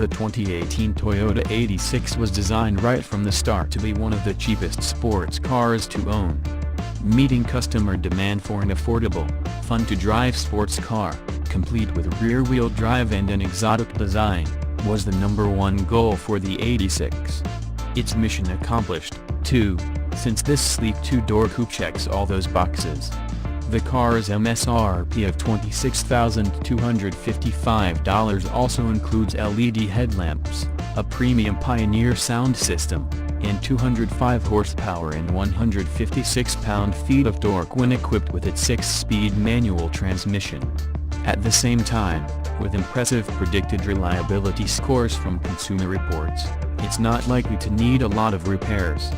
The 2018 Toyota 86 was designed right from the start to be one of the cheapest sports cars to own. Meeting customer demand for an affordable, fun-to-drive sports car, complete with rear-wheel drive and an exotic design, was the #1 goal for the 86. Its mission accomplished, too, since this sleek two-door coupe checks all those boxes. The car's MSRP of $26,255 also includes LED headlamps, a premium Pioneer sound system, and 205 horsepower and 156 pound-feet of torque when equipped with its 6-speed manual transmission. At the same time, with impressive predicted reliability scores from Consumer Reports, it's not likely to need a lot of repairs.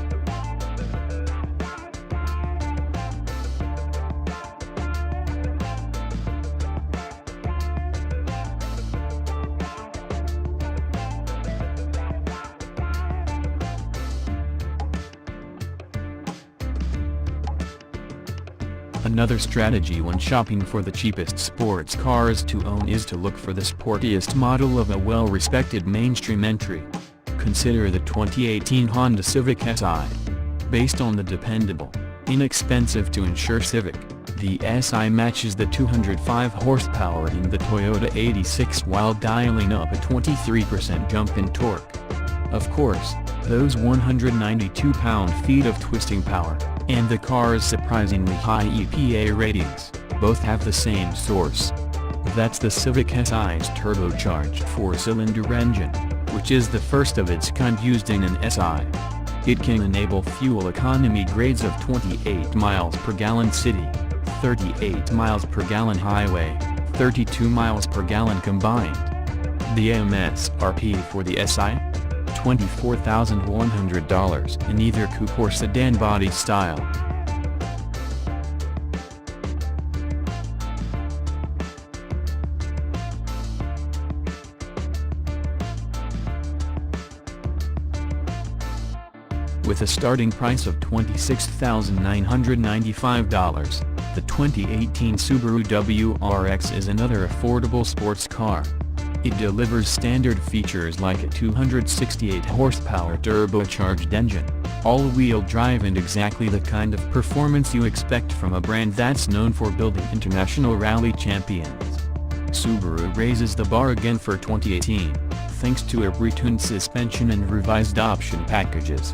Another strategy when shopping for the cheapest sports cars to own is to look for the sportiest model of a well-respected mainstream entry. Consider the 2018 Honda Civic Si. Based on the dependable, inexpensive-to-insure Civic, the Si matches the 205 horsepower in the Toyota 86 while dialing up a 23% jump in torque. Of course, those 192 pound-feet of twisting power, and the car's surprisingly high EPA ratings, both have the same source. That's the Civic Si's turbocharged 4-cylinder engine, which is the first of its kind used in an Si. It can enable fuel economy grades of 28 miles per gallon city, 38 miles per gallon highway, 32 miles per gallon combined. The MSRP for the Si? $24,100 in either coupe or sedan body style. With a starting price of $26,995, the 2018 Subaru WRX is another affordable sports car. It delivers standard features like a 268 horsepower turbocharged engine, all-wheel drive and exactly the kind of performance you expect from a brand that's known for building international rally champions. Subaru raises the bar again for 2018, thanks to a retuned suspension and revised option packages.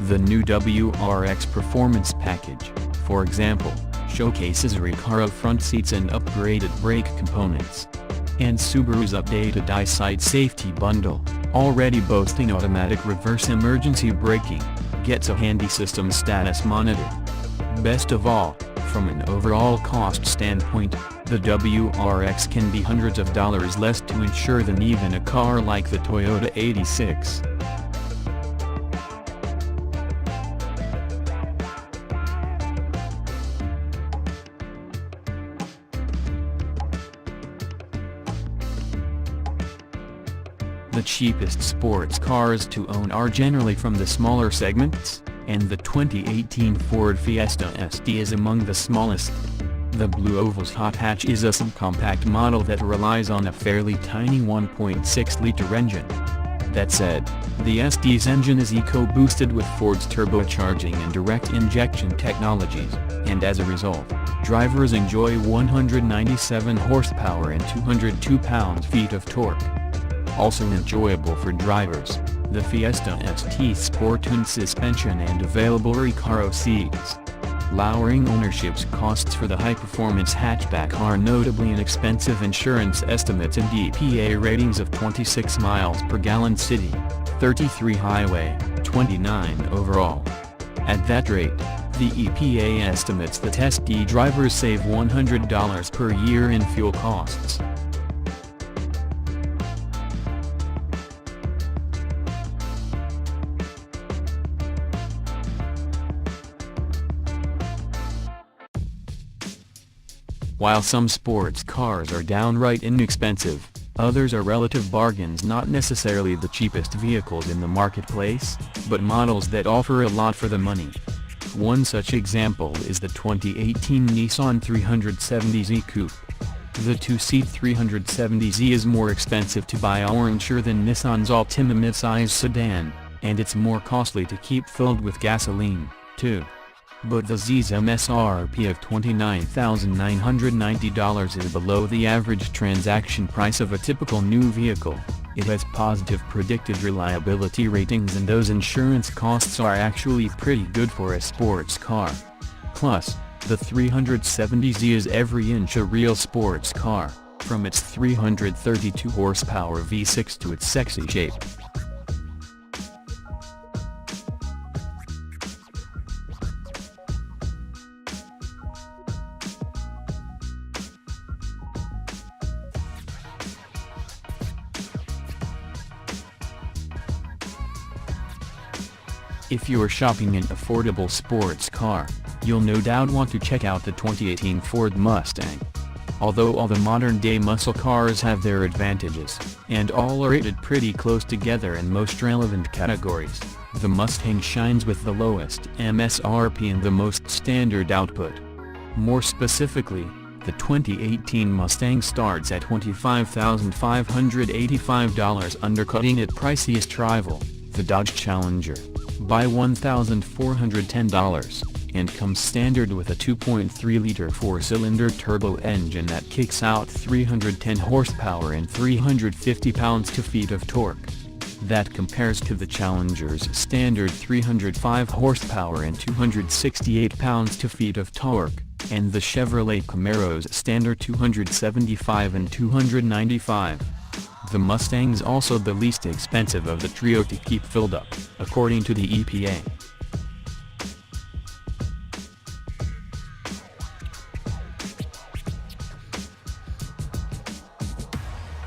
The new WRX Performance Package, for example, showcases Recaro front seats and upgraded brake components. And Subaru's updated EyeSight Safety Bundle, already boasting automatic reverse emergency braking, gets a handy system status monitor. Best of all, from an overall cost standpoint, the WRX can be hundreds of dollars less to insure than even a car like the Toyota 86. The cheapest sports cars to own are generally from the smaller segments, and the 2018 Ford Fiesta ST is among the smallest. The Blue Oval's hot hatch is a subcompact model that relies on a fairly tiny 1.6-liter engine. That said, the ST's engine is eco-boosted with Ford's turbocharging and direct injection technologies, and as a result, drivers enjoy 197 horsepower and 202 pound-feet of torque. Also enjoyable for drivers, the Fiesta ST's sport-tuned suspension and available Recaro seats. Lowering ownership's costs for the high-performance hatchback are notably inexpensive insurance estimates and EPA ratings of 26 miles per gallon city, 33 highway, 29 overall. At that rate, the EPA estimates that ST drivers save $100 per year in fuel costs. While some sports cars are downright inexpensive, others are relative bargains, not necessarily the cheapest vehicles in the marketplace, but models that offer a lot for the money. One such example is the 2018 Nissan 370Z Coupe. The two-seat 370Z is more expensive to buy or insure than Nissan's Altima midsize sedan, and it's more costly to keep filled with gasoline, too. But the Z's MSRP of $29,990 is below the average transaction price of a typical new vehicle. It has positive predicted reliability ratings, and those insurance costs are actually pretty good for a sports car. Plus, the 370Z is every inch a real sports car, from its 332 horsepower V6 to its sexy shape. If you're shopping an affordable sports car, you'll no doubt want to check out the 2018 Ford Mustang. Although all the modern-day muscle cars have their advantages, and all are rated pretty close together in most relevant categories, the Mustang shines with the lowest MSRP and the most standard output. More specifically, the 2018 Mustang starts at $25,585, undercutting its priciest rival, the Dodge Challenger, by $1,410, and comes standard with a 2.3-liter four-cylinder turbo engine that kicks out 310 horsepower and 350 pounds-feet of torque. That compares to the Challenger's standard 305 horsepower and 268 pounds-feet of torque, and the Chevrolet Camaro's standard 275 and 295. The Mustang's also the least expensive of the trio to keep filled up, according to the EPA.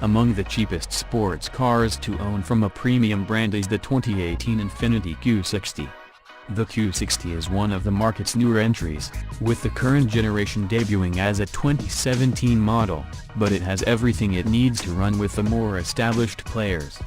Among the cheapest sports cars to own from a premium brand is the 2018 Infiniti Q60. The Q60 is one of the market's newer entries, with the current generation debuting as a 2017 model, but it has everything it needs to run with the more established players.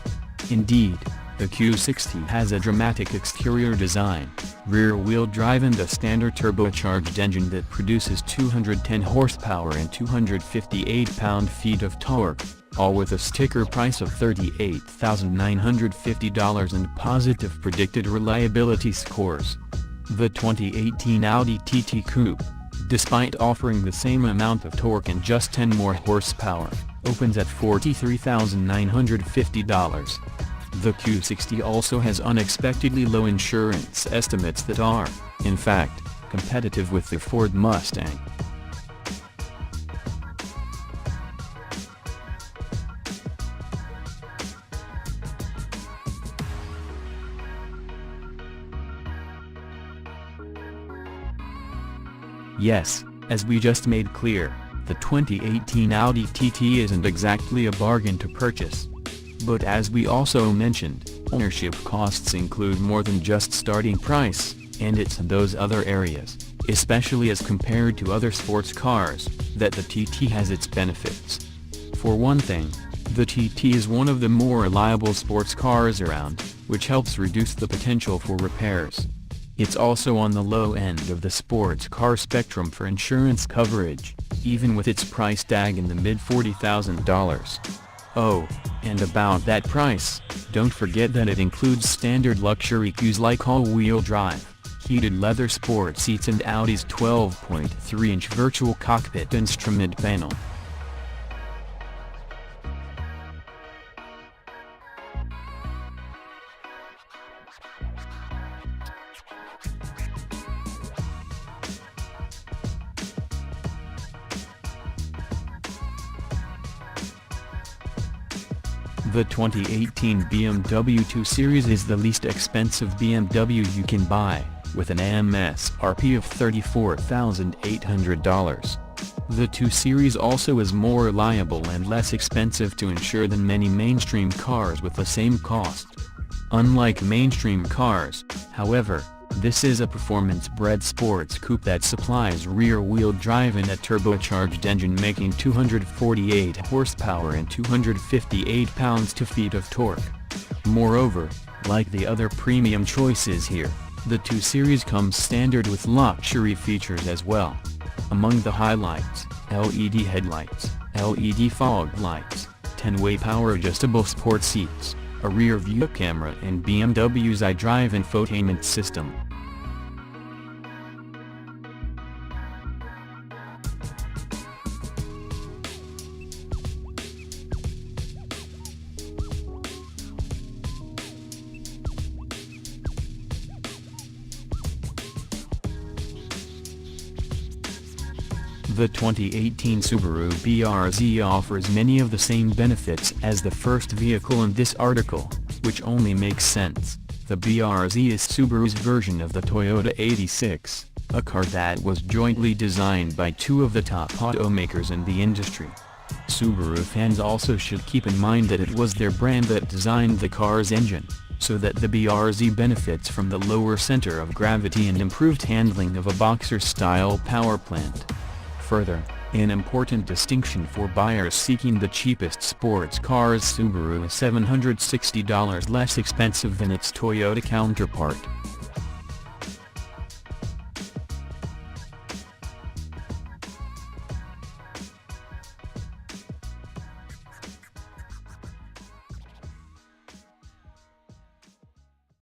Indeed, the Q60 has a dramatic exterior design, rear-wheel drive and a standard turbocharged engine that produces 210 horsepower and 258 pound-feet of torque, all with a sticker price of $38,950 and positive predicted reliability scores. The 2018 Audi TT Coupe, despite offering the same amount of torque and just 10 more horsepower, opens at $43,950. The Q60 also has unexpectedly low insurance estimates that are, in fact, competitive with the Ford Mustang. Yes, as we just made clear, the 2018 Audi TT isn't exactly a bargain to purchase. But as we also mentioned, ownership costs include more than just starting price, and it's in those other areas, especially as compared to other sports cars, that the TT has its benefits. For one thing, the TT is one of the more reliable sports cars around, which helps reduce the potential for repairs. It's also on the low end of the sports car spectrum for insurance coverage, even with its price tag in the mid-$40,000. Oh, and about that price, don't forget that it includes standard luxury cues like all-wheel drive, heated leather sport seats and Audi's 12.3-inch virtual cockpit instrument panel. The 2018 BMW 2 Series is the least expensive BMW you can buy, with an MSRP of $34,800. The 2 Series also is more reliable and less expensive to insure than many mainstream cars with the same cost. Unlike mainstream cars, however, this is a performance-bred sports coupe that supplies rear-wheel drive and a turbocharged engine making 248 horsepower and 258 pounds-feet of torque. Moreover, like the other premium choices here, the 2 Series comes standard with luxury features as well. Among the highlights, LED headlights, LED fog lights, 10-way power-adjustable sport seats, a rear-view camera and BMW's iDrive infotainment system. The 2018 Subaru BRZ offers many of the same benefits as the first vehicle in this article, which only makes sense. The BRZ is Subaru's version of the Toyota 86, a car that was jointly designed by two of the top automakers in the industry. Subaru fans also should keep in mind that it was their brand that designed the car's engine, so that the BRZ benefits from the lower center of gravity and improved handling of a Boxer-style power plant. Further, an important distinction for buyers seeking the cheapest sports cars, Subaru is $760 less expensive than its Toyota counterpart.